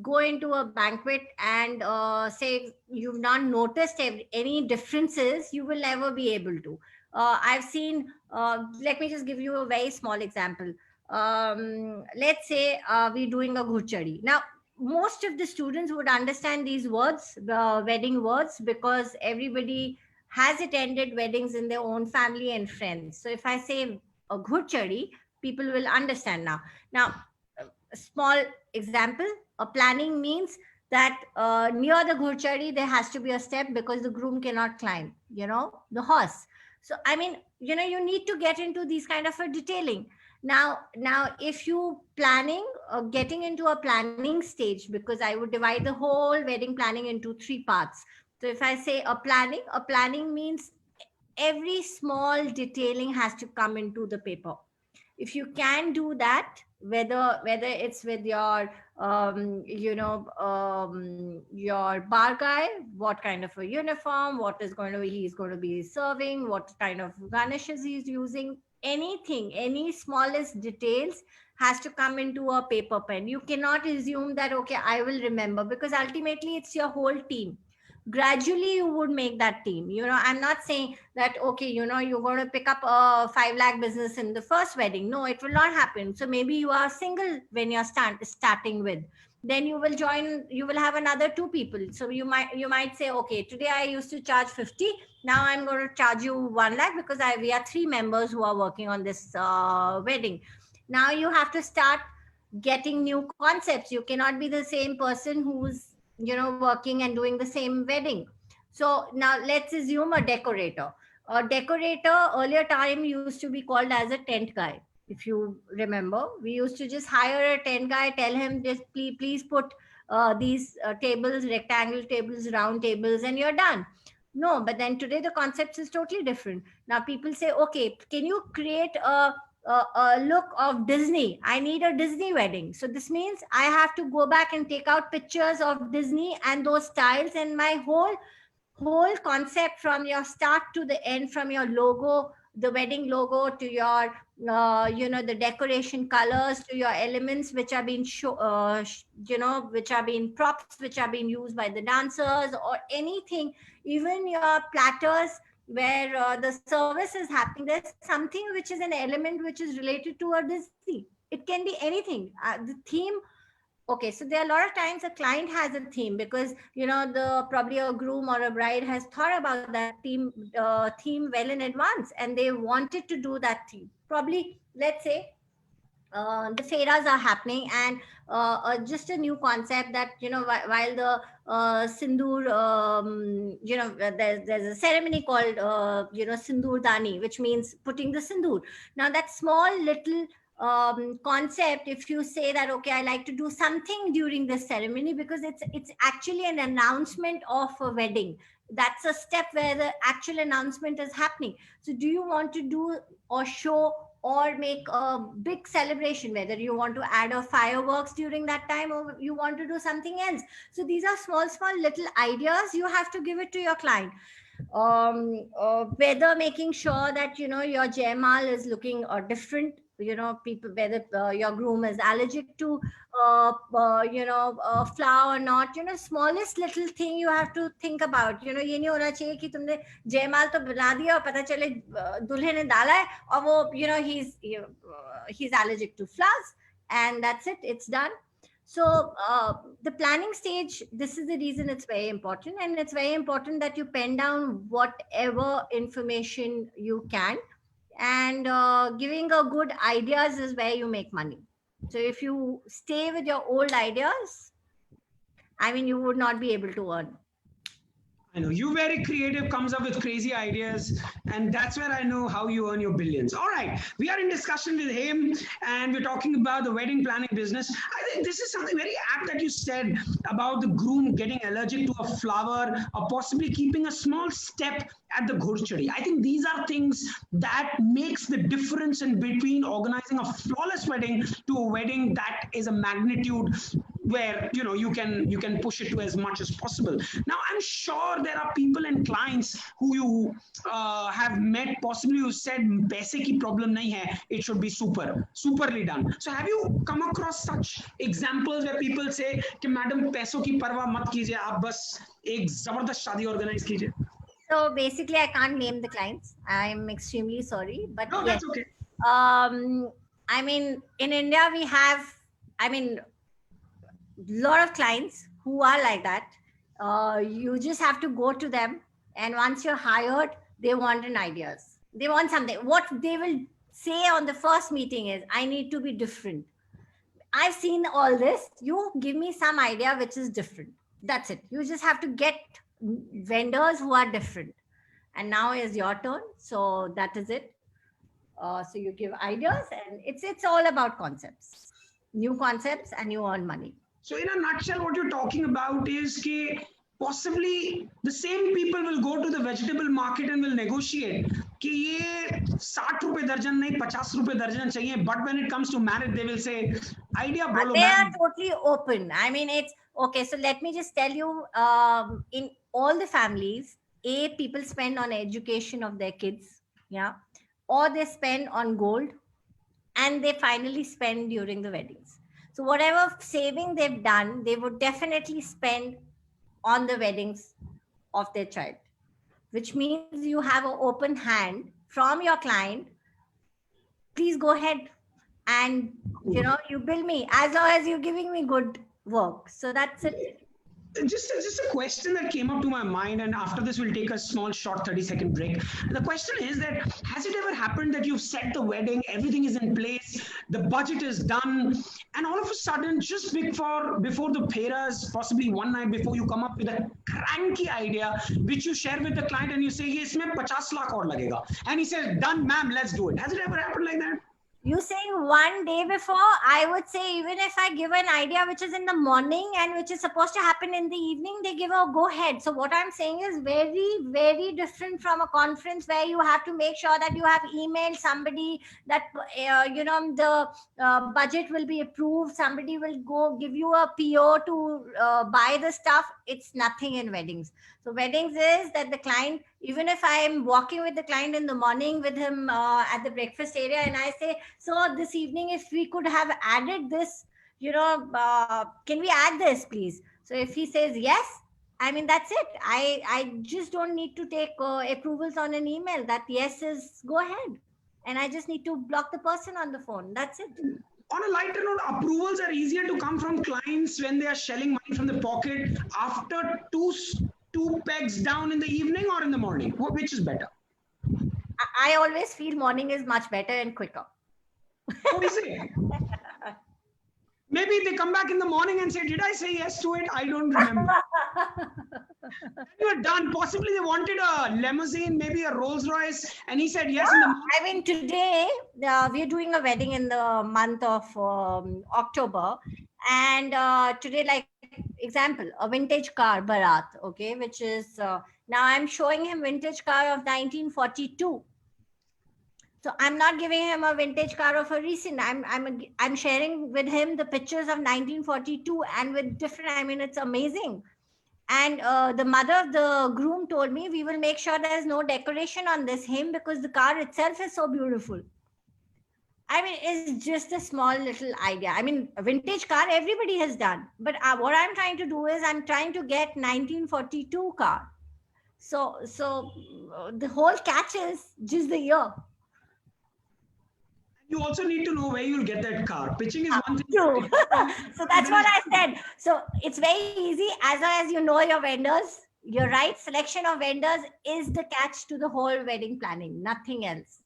go into a banquet and say you've not noticed any differences, you will never be able to. I've seen, let me just give you a very small example. Let's say we're doing a ghurchadi. Now, most of the students would understand these words, the wedding words, because everybody has attended weddings in their own family and friends. So if I say a ghurchadi, people will understand now. Now, a small example, a planning means that near the ghurchari there has to be a step because the groom cannot climb, the horse. So I mean, you need to get into these kind of a detailing. Now if you planning, getting into a planning stage, because I would divide the whole wedding planning into three parts. So if I say a planning means every small detailing has to come into the paper. If you can do that, whether it's with your your bar guy, what kind of a uniform, what is going to be he's going to be serving, what kind of garnishes he's using, anything, any smallest details has to come into a paper pen. You cannot assume that okay, I will remember, because ultimately it's your whole team. Gradually you would make that team. I'm not saying that okay, you're going to pick up a 5 lakh business in the first wedding. No, it will not happen. So maybe you are single when you're starting with, then you will join, you will have another two people. So you might say okay, today I used to charge 50, now I'm going to charge you 1 lakh because we are 3 members who are working on this wedding. Now you have to start getting new concepts. You cannot be the same person who's working and doing the same wedding. So now let's assume a decorator. A decorator earlier time used to be called as a tent guy. If you remember, we used to just hire a tent guy, tell him just please put these tables, rectangle tables, round tables, and you're done. No, but then today the concept is totally different. Now people say, okay, can you create a look of Disney? I need a Disney wedding. So this means I have to go back and take out pictures of Disney and those styles, and my whole concept from your start to the end, from your logo, the wedding logo, to your the decoration colors, to your elements which are being which are being props, which are being used by the dancers, or anything, even your platters where the service is happening. There's something which is an element which is related to a Disney. It can be anything. The theme. Okay, so there are a lot of times a client has a theme because the probably a groom or a bride has thought about that theme well in advance, and they wanted to do that theme. Probably, let's say, the fairas are happening, and just a new concept that while the sindoor, there's a ceremony called sindoor dani, which means putting the sindoor. Now that small little concept, if you say that okay, I like to do something during this ceremony, because it's actually an announcement of a wedding. That's a step where the actual announcement is happening. So do you want to do or show or make a big celebration, whether you want to add a fireworks during that time or you want to do something else? So these are small little ideas. You have to give it to your client. Whether making sure that your Jaimal is looking different, people, whether your groom is allergic to flour or not, smallest little thing you have to think about. ये नहीं होना चाहिए कि तुमने जयमाल तो बना दिया और पता चले दूल्हे ने डाला है और वो he's allergic to flowers, and that's it, it's done. So the planning stage, this is the reason it's very important, and it's very important that you pen down whatever information you can, and giving a good ideas is where you make money. So if you stay with your old ideas, I mean, you would not be able to earn. I know you very creative, comes up with crazy ideas, and that's where I know how you earn your billions. All right, we are in discussion with him, and we're talking about the wedding planning business. I think this is something very apt that you said about the groom getting allergic to a flower, or possibly keeping a small step at the ghurchari. I think these are things that makes the difference in between organizing a flawless wedding to a wedding that is a magnitude where you can push it to as much as possible. Now I'm sure there are people and clients who you have met, possibly who said paise ki problem nahi hai, it should be superly done. So have you come across such examples where people say कि madam पैसों की परवाह मत कीजिए, आप बस एक जबरदस्त शादी organize कीजिए? So basically, I can't name the clients. I'm extremely sorry, but no, yes. That's okay. I mean, in India, we have, I mean, lot of clients who are like that. You just have to go to them, and once you're hired, they want an ideas. They want something. What they will say on the first meeting is, I need to be different. I've seen all this. You give me some idea which is different. That's it. You just have to get vendors who are different. And now is your turn. So that is it. So you give ideas, and it's all about concepts, new concepts, and you earn money. So in a nutshell, what you're talking about is that possibly the same people will go to the vegetable market and will negotiate कि ये 60 रुपए दर्जन नहीं 50 रुपए दर्जन चाहिए, but when it comes to marriage they will say idea But bolo they are ma'am. totally open. I mean, it's okay. So let me just tell you, in all the families, people spend on education of their kids, yeah, or they spend on gold, and they finally spend during the weddings. So whatever saving they've done, they would definitely spend on the weddings of their child, which means you have an open hand from your client. Please go ahead and you bill me as long as you're giving me good work. So that's it. Just a question that came up to my mind, and after this we'll take a small short 30-second break. The question is that has it ever happened that you've set the wedding, everything is in place, the budget is done, and all of a sudden just before the pheras, possibly one night before, you come up with a cranky idea which you share with the client and you say ye isme 50 lakh aur lagega, and he says done ma'am, let's do it. Has it ever happened like that? You saying one day before? I would say even if I give an idea which is in the morning and which is supposed to happen in the evening, they give a go ahead. So what I'm saying is very, very different from a conference where you have to make sure that you have emailed somebody that, the budget will be approved. Somebody will go give you a PO to buy the stuff. It's nothing in weddings. So weddings is that the client, even if I'm walking with the client in the morning with him at the breakfast area, and I say, so this evening, if we could have added this, can we add this, please? So if he says yes, I mean, that's it. I just don't need to take approvals on an email. That yes is go ahead. And I just need to block the person on the phone. That's it. On a lighter note, approvals are easier to come from clients when they are shelling money from the pocket after two pegs down in the evening or in the morning. Which is better? I always feel morning is much better and quicker. Oh, is it? Maybe they come back in the morning and say, did I say yes to it? I don't remember. You are done. Possibly they wanted a limousine, maybe a Rolls Royce, and he said yes. I mean, today we are doing a wedding in the month of October, and today, like example, a vintage car Bharat, okay, which is now I'm showing him vintage car of 1942. So I'm not giving him a vintage car of a recent. I'm sharing with him the pictures of 1942 and with different. I mean, it's amazing. And the mother of the groom told me, we will make sure there's no decoration on this hymn because the car itself is so beautiful. I mean, it's just a small little idea. I mean, a vintage car, everybody has done. But what I'm trying to do is I'm trying to get 1942 car. So the whole catch is just the year. You also need to know where you'll get that car. Pitching is one thing. True. So that's what I said. So it's very easy as long as you know your vendors. Your right selection of vendors is the catch to the whole wedding planning, nothing else.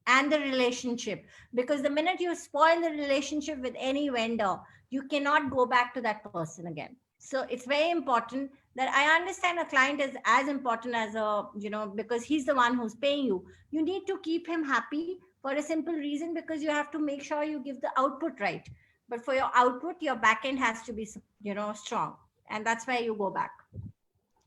And the relationship. Because the minute you spoil the relationship with any vendor, you cannot go back to that person again. So it's very important that I understand a client is as important as because he's the one who's paying you. You need to keep him happy for a simple reason, because you have to make sure you give the output right. But for your output, your back end has to be, strong. And that's where you go back.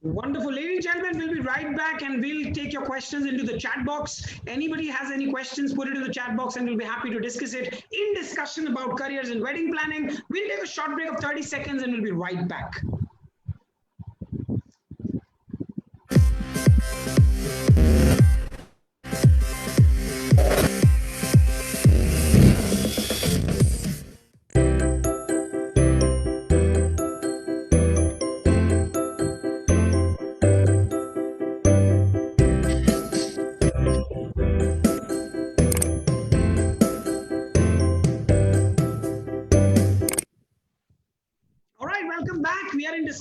Wonderful. Ladies and gentlemen, we'll be right back and we'll take your questions into the chat box. Anybody has any questions, put it in the chat box and we'll be happy to discuss it in discussion about careers in wedding planning. We'll take a short break of 30 seconds and we'll be right back.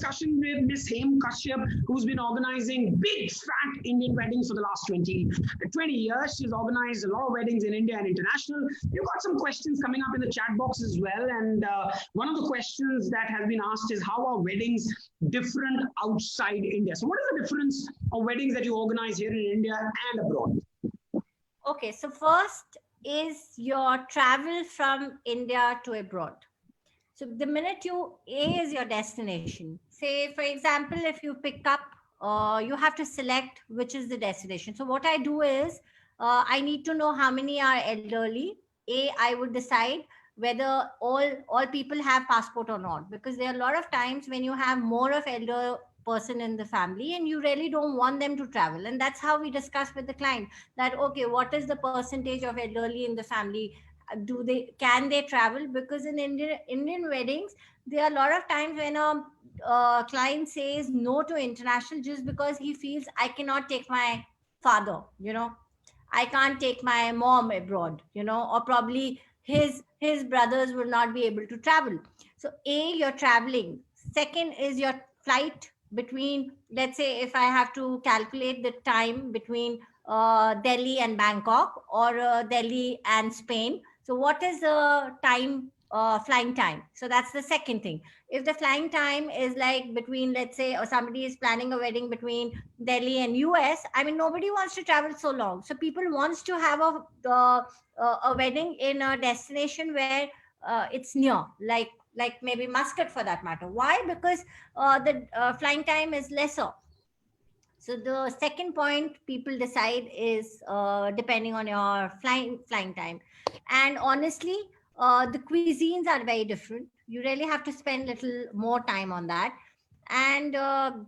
discussion with Miss Hem Kashyap, who's been organizing big fat Indian weddings for the last 20 years. She's organized a lot of weddings in India and international. You've got some questions coming up in the chat box as well. And one of the questions that has been asked is, how are weddings different outside India? So what is the difference of weddings that you organize here in India and abroad? Okay, so first is your travel from India to abroad. So the minute A is your destination. Say, for example, if you pick up, you have to select which is the destination. So what I do is, I need to know how many are elderly. I would decide whether all people have passport or not, because there are a lot of times when you have more of elder person in the family and you really don't want them to travel. And that's how we discuss with the client that, okay, what is the percentage of elderly in the family? Can they travel? Because in Indian weddings, there are a lot of times when a client says no to international just because he feels, I cannot take my father, I can't take my mom abroad, or probably his brothers will not be able to travel. So you're traveling. Second is your flight between, let's say, if I have to calculate the time between Delhi and Bangkok, or Delhi and Spain. So what is the time, flying time? So that's the second thing. If the flying time is like between, let's say, or somebody is planning a wedding between Delhi and US, I mean, nobody wants to travel so long. So people wants to have a wedding in a destination where it's near, like maybe Muscat for that matter. Why? Because the flying time is lesser. So the second point people decide is depending on your flying time. And honestly, the cuisines are very different. You really have to spend a little more time on that. And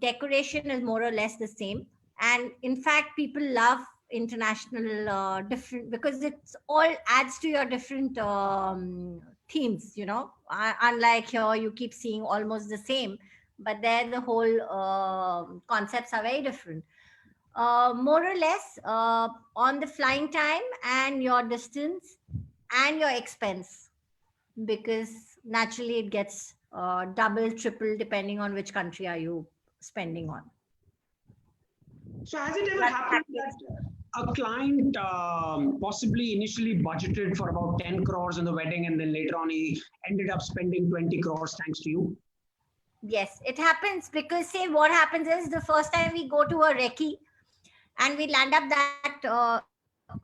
decoration is more or less the same. And in fact, people love international different, because it's all adds to your different themes, unlike here, you keep seeing almost the same, but there the whole concepts are very different. More or less, on the flying time and your distance and your expense, because naturally it gets double, triple, depending on which country are you spending on. So has it ever happened that a client possibly initially budgeted for about 10 crores in the wedding, and then later on he ended up spending 20 crores thanks to you? Yes, it happens, because say what happens is, the first time we go to a recce and we land up that,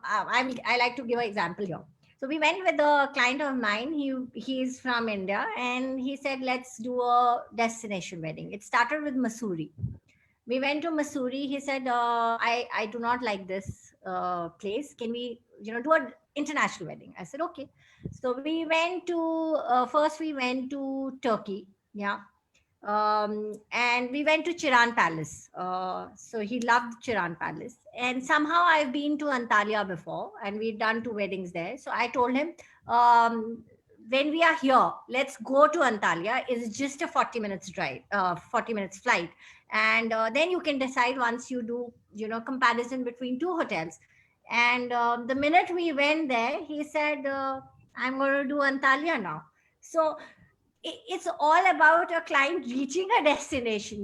I like to give an example here. So we went with a client of mine. He's from India, and he said, let's do a destination wedding. It started with Mussoorie. We went to Mussoorie. He said, I do not like this place. Can we, do an international wedding? I said, okay. So we went to, first we went to Turkey. Yeah. And we went to Chiran Palace. So he loved Chiran Palace. And somehow I've been to Antalya before, and we've done 2 weddings there. So I told him, when we are here, let's go to Antalya. It's just a 40 minutes drive, 40 minutes flight. And then you can decide once you do, comparison between 2 hotels. And the minute we went there, he said, I'm going to do Antalya now. So it's all about a client reaching a destination,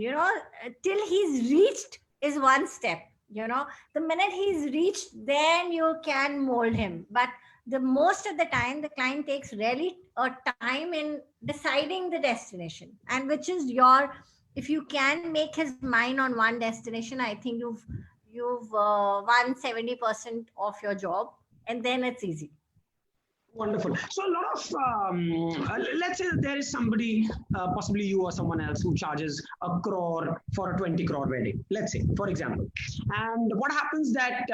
till he's reached is one step, the minute he's reached, then you can mold him. But the most of the time, the client takes really a time in deciding the destination, and which is if you can make his mind on one destination, I think you've won 70% of your job, and then it's easy. Wonderful. So a lot of, let's say there is somebody, possibly you or someone else, who charges 1 crore for a 20 crore wedding, let's say, for example. And what happens that,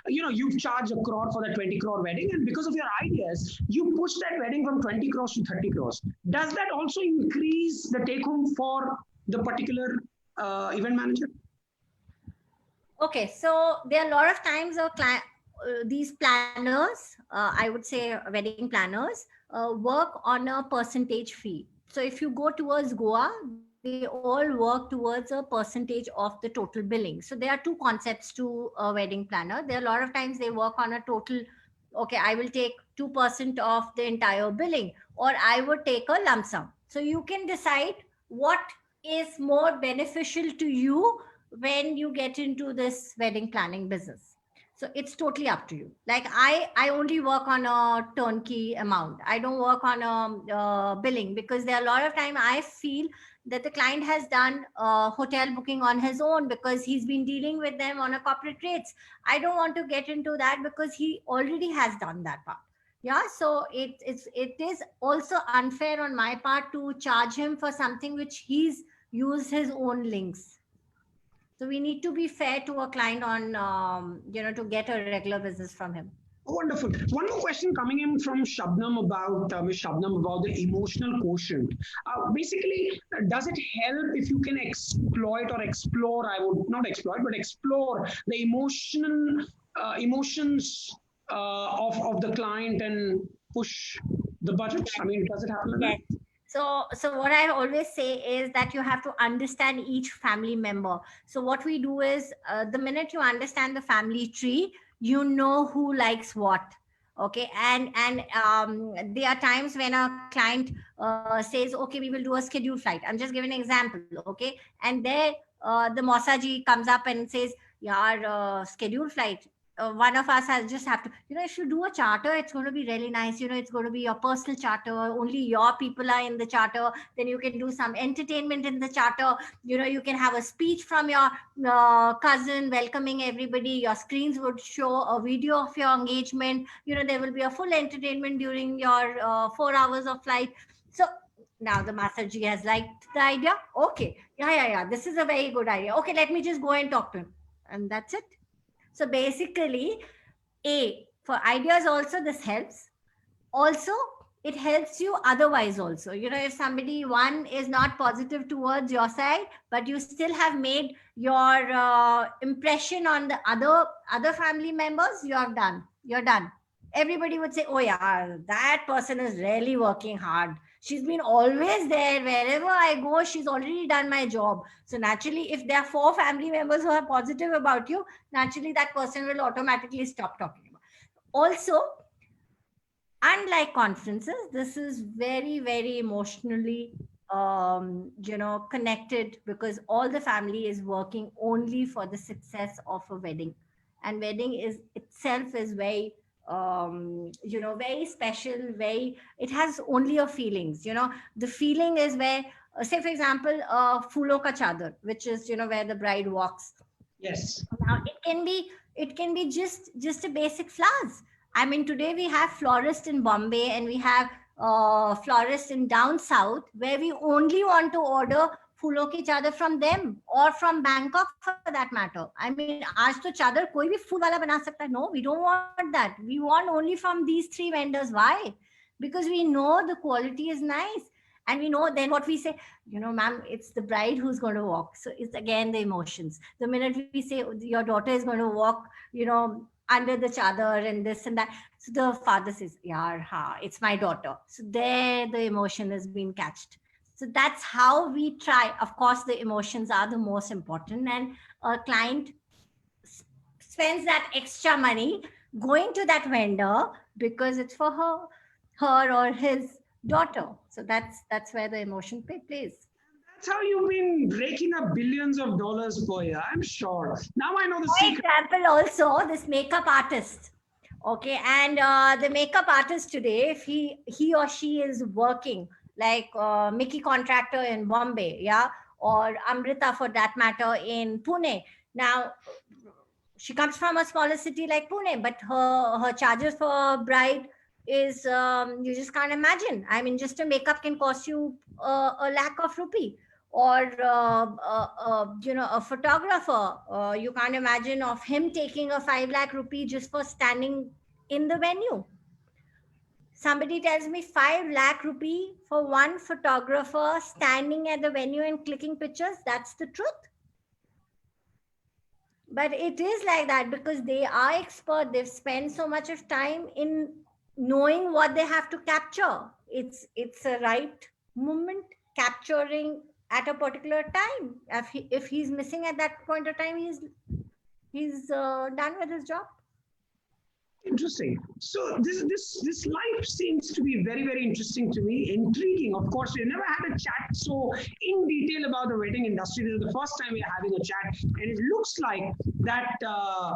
you've charged 1 crore for that 20 crore wedding, and because of your ideas, you push that wedding from 20 crores to 30 crores. Does that also increase the take home for the particular event manager? Okay, so there are a lot of times these planners, I would say wedding planners, work on a percentage fee. So if you go towards Goa, they all work towards a percentage of the total billing. So there are 2 concepts to a wedding planner. There are a lot of times they work on a total, okay, I will take 2% of the entire billing, or I would take a lump sum. So you can decide what is more beneficial to you when you get into this wedding planning business. So it's totally up to you. Like I only work on a turnkey amount. I don't work on a billing, because there are a lot of time I feel that the client has done hotel booking on his own because he's been dealing with them on a corporate rates. I don't want to get into that because he already has done that part. Yeah, so it is also unfair on my part to charge him for something which he's used his own links. So we need to be fair to a client on to get a regular business from him. Wonderful. One more question coming in from Shabnam about Ms. Shabnam about the emotional quotient. Basically, does it help if you can exploit or explore? I would not exploit, but explore the emotions of the client and push the budget. I mean, does it happen? Like Yes. So what I always say is that you have to understand each family member. So what we do is, the minute you understand the family tree, you know who likes what. Okay, and there are times when a client says, okay, we will do a scheduled flight. I'm just giving an example. Okay, and there the Mosaji comes up and says, yeah, scheduled flight, one of us has just have to, if you do a charter, it's going to be really nice. It's going to be your personal charter. Only your people are in the charter. Then you can do some entertainment in the charter. You can have a speech from your cousin welcoming everybody. Your screens would show a video of your engagement. There will be a full entertainment during your 4 hours of flight. So now the Masterji has liked the idea. Okay. Yeah. This is a very good idea. Okay, let me just go and talk to him. And that's it. So basically, for ideas also, this helps. Also, it helps you otherwise also. If somebody one is not positive towards your side, but you still have made your impression on the other family members, you're done. Everybody would say, oh yeah, that person is really working hard. She's been always there. Wherever I go, she's already done my job. So naturally, if there are 4 family members who are positive about you, naturally that person will automatically stop talking about. Also, unlike conferences, this is very, very emotionally connected, because all the family is working only for the success of a wedding. And wedding is itself is very very special. It has only your feelings. The feeling is where, say for example, fulo ka chadar, which is where the bride walks. yes. Now it can be just a basic flowers. I mean, today we have florists in Bombay, and we have florists in down south, where we only want to order फूलों की चादर from them, or from Bangkok for that matter. I mean, आज तो चादर कोई भी फूल वाला बना सकता है. No, we don't want that. We want only from these 3 vendors. Why? Because we know the quality is nice. And we know then what we say, ma'am, it's the bride who's going to walk. So it's again the emotions. The minute we say your daughter is going to walk, under the chadar and this and that. So the father says, yeah, it's my daughter. So there the emotion has been catched. So that's how we try. Of course, the emotions are the most important. And a client spends that extra money going to that vendor because it's for her or his daughter. So that's where the emotion plays. That's how you've been raking up billions of dollars per year, I'm sure. Now I know the For secret. example, also this makeup artist. Okay, and the makeup artist today, if he or she is working like Mickey Contractor in Bombay, yeah, or Amrita for that matter in Pune. Now she comes from a smaller city like Pune, but her charges for bride is you just can't imagine. I mean, just a makeup can cost you a lakh of rupee. Or a photographer, you can't imagine of him taking a 5 lakh rupee just for standing in the venue. Somebody tells me 5 lakh rupee for one photographer standing at the venue and clicking pictures. That's the truth. But it is like that because they are expert. They've spent so much of time in knowing what they have to capture. It's a right moment, capturing at a particular time. If he's missing at that point of time, he's done with his job. Interesting. So this life seems to be very, very interesting to me, intriguing. Of course, we never had a chat so in detail about the wedding industry. This is the first time we are having a chat, and it looks like that the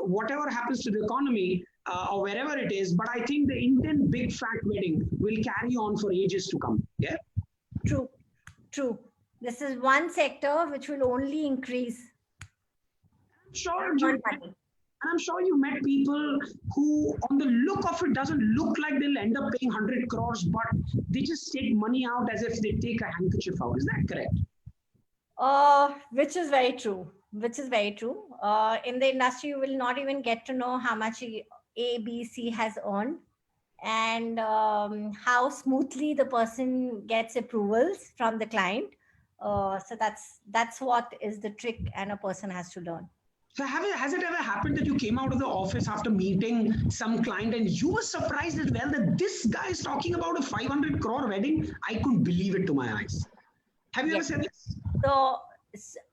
whatever happens to the economy or wherever it is, but I think the Indian big fat wedding will carry on for ages to come. Yeah. True, true. This is one sector which will only increase. Sure. And I'm sure you met people who, on the look of it, doesn't look like they'll end up paying 100 crores, but they just take money out as if they take a handkerchief out. Is that correct? Which is very true. Which is very true. In the industry, you will not even get to know how much A, B, C has earned, and how smoothly the person gets approvals from the client. So that's what is the trick, and a person has to learn. So has it ever happened that you came out of the office after meeting some client and you were surprised as well that this guy is talking about a 500 crore wedding? I couldn't believe it to my eyes. Have you ever said this? So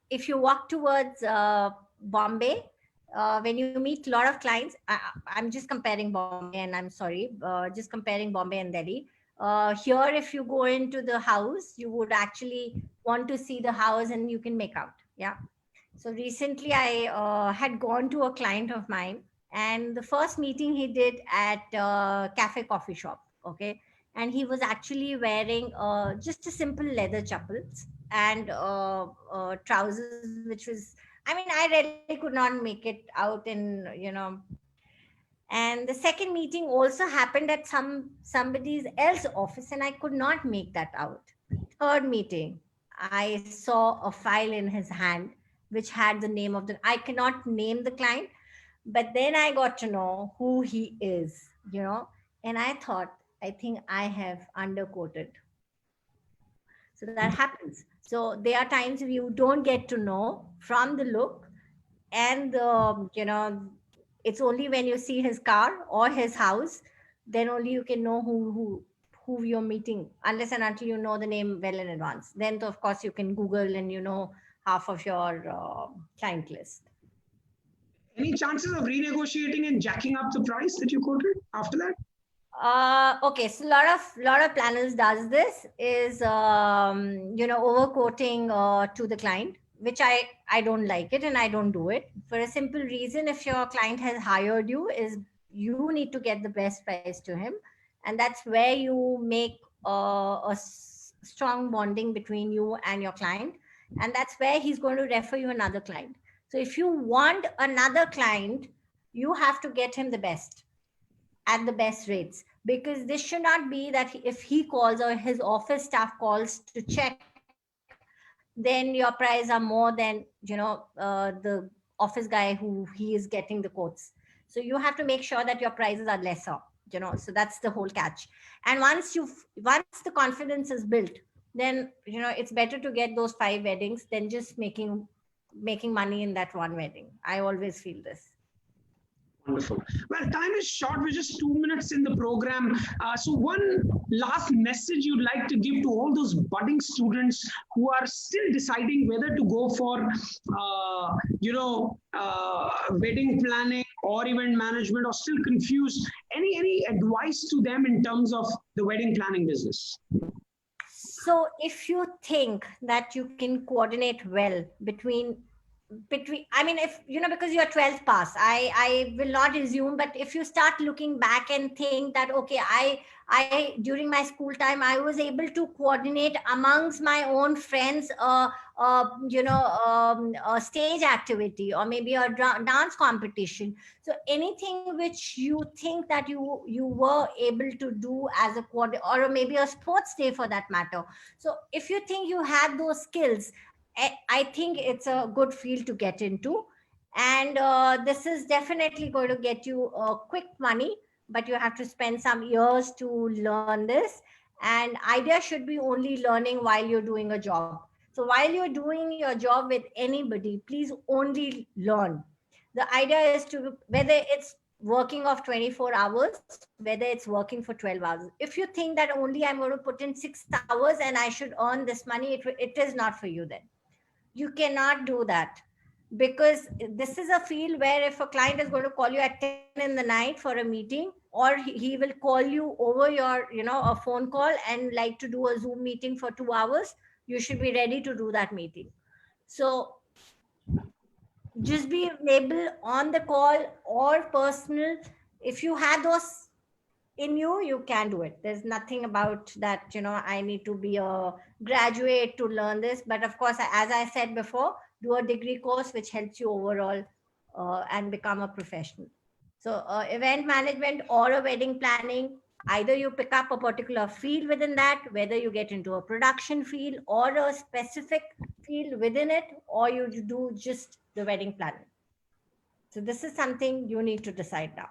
if you walk towards Bombay, when you meet a lot of clients, I'm just comparing Bombay, and I'm sorry, just comparing Bombay and Delhi. Here, if you go into the house, you would actually want to see the house and you can make out. Yeah. So recently I had gone to a client of mine, and the first meeting he did at cafe coffee shop. Okay. And he was actually wearing just a simple leather chappals and trousers, which was, I mean, I really could not make it out in, and the second meeting also happened at somebody's else office, and I could not make that out. Third meeting, I saw a file in his hand which had the name of I cannot name the client, but then I got to know who he is, and I thought, I think I have underquoted. So that happens. So there are times you don't get to know from the look, and it's only when you see his car or his house, then only you can know who you're meeting, unless and until you know the name well in advance. Then of course you can Google and half of your client list. Any chances of renegotiating and jacking up the price that you quoted after that? Okay, so a lot of planners does this is overquoting to the client, which I don't like it, and I don't do it for a simple reason. If your client has hired you, is you need to get the best price to him, and that's where you make a strong bonding between you and your client, and that's where he's going to refer you another client. So if you want another client, you have to get him the best at the best rates, because this should not be that if he calls or his office staff calls to check, then your price are more than the office guy who he is getting the quotes. So you have to make sure that your prices are lesser, so that's the whole catch. And once the confidence is built, then it's better to get those 5 weddings than just making money in that one wedding. I always feel this. Wonderful. Well, time is short. We're just 2 minutes in the program. So one last message you'd like to give to all those budding students who are still deciding whether to go for, wedding planning or event management, or still confused. Any advice to them in terms of the wedding planning business? So if you think that you can coordinate well between, I mean, if, because you're 12th pass, I will not assume, but if you start looking back and think that, okay, I during my school time, I was able to coordinate amongst my own friends, a stage activity, or maybe a dance competition. So anything which you think that you were able to do as a or maybe a sports day for that matter. So if you think you had those skills, I think it's a good field to get into. And this is definitely going to get you quick money, but you have to spend some years to learn this. And idea should be only learning while you're doing a job. So while you're doing your job with anybody, please only learn. The idea is to, whether it's working of 24 hours, whether it's working for 12 hours. If you think that only I'm going to put in 6 hours and I should earn this money, it is not for you then. You cannot do that. because this is a field where if a client is going to call you at 10 in the night for a meeting, or he will call you over your, a phone call and like to do a Zoom meeting for 2 hours, you should be ready to do that meeting. So just be available on the call or personal. If you have those in you, you can do it. There's nothing about that, I need to be a graduate to learn this. But of course, as I said before, do a degree course which helps you overall and become a professional. So event management or a wedding planning, either you pick up a particular field within that, whether you get into a production field or a specific field within it, or you do just the wedding planning. So this is something you need to decide now.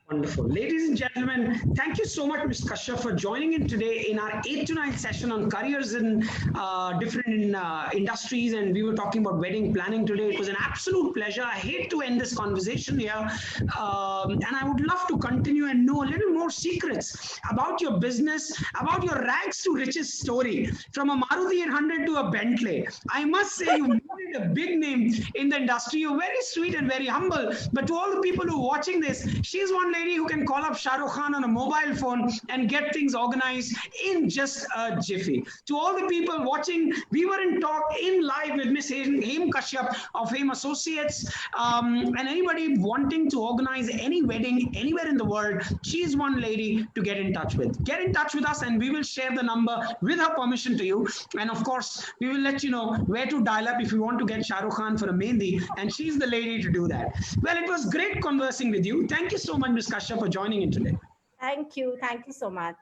Wonderful. Ladies and gentlemen, thank you so much, Ms. Kashyap, for joining in today in our 8 to 9 session on careers in different industries. And we were talking about wedding planning today. It was an absolute pleasure. I hate to end this conversation here. And I would love to continue and know a little more secrets about your business, about your rags to riches story, from a Maruti 800 to a Bentley. I must say, you've made a big name in the industry. You're very sweet and very humble. But to all the people who are watching this, she's one lady who can call up Shah Rukh Khan on a mobile phone and get things organized in just a jiffy. To all the people watching, we were in talk in live with Miss Hem Kashyap of Hem Associates, and anybody wanting to organize any wedding anywhere in the world, she's one lady to get in touch with. Get in touch with us and we will share the number with her permission to you. And of course, we will let you know where to dial up if you want to get Shah Rukh Khan for a mehndi, and she's the lady to do that. Well, it was great conversing with you. Thank you so much, Ms. Kashyap, for joining in today. Thank you. Thank you so much.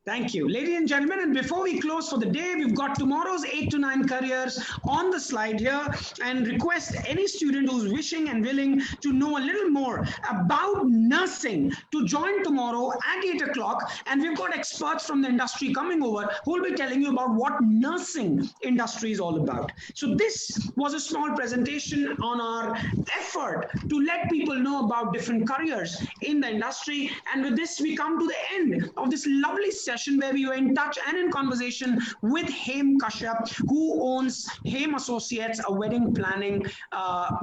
Thank you. Ladies and gentlemen, and before we close for the day, we've got tomorrow's 8 to 9 careers on the slide here, and request any student who's wishing and willing to know a little more about nursing to join tomorrow at 8 o'clock. And we've got experts from the industry coming over who will be telling you about what nursing industry is all about. So this was a small presentation on our effort to let people know about different careers in the industry. And with this, we come to the end of this lovely session where we were in touch and in conversation with Hem Kashyap, who owns Hem Associates, a wedding planning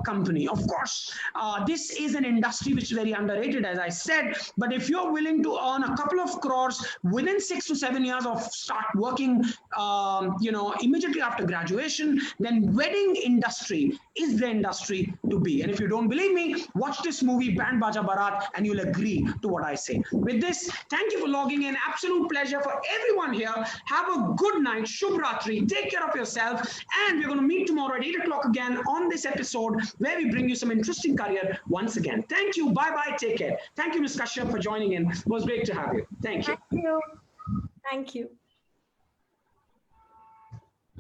company. Of course, this is an industry which is very underrated, as I said, but if you're willing to earn a couple of crores within 6 to 7 years of start working, immediately after graduation, then wedding industry is the industry to be. And if you don't believe me, watch this movie Band Baja Barat and you'll agree to what I say. With this, thank you for logging in. Absolute pleasure for everyone here. Have a good night. Shubh Ratri. Take care of yourself. And we're going to meet tomorrow at 8 o'clock again on this episode where we bring you some interesting career once again. Thank you. Bye-bye. Take care. Thank you, Ms. Kashyap, for joining in. It was great to have you. Thank you. Thank you. Thank you.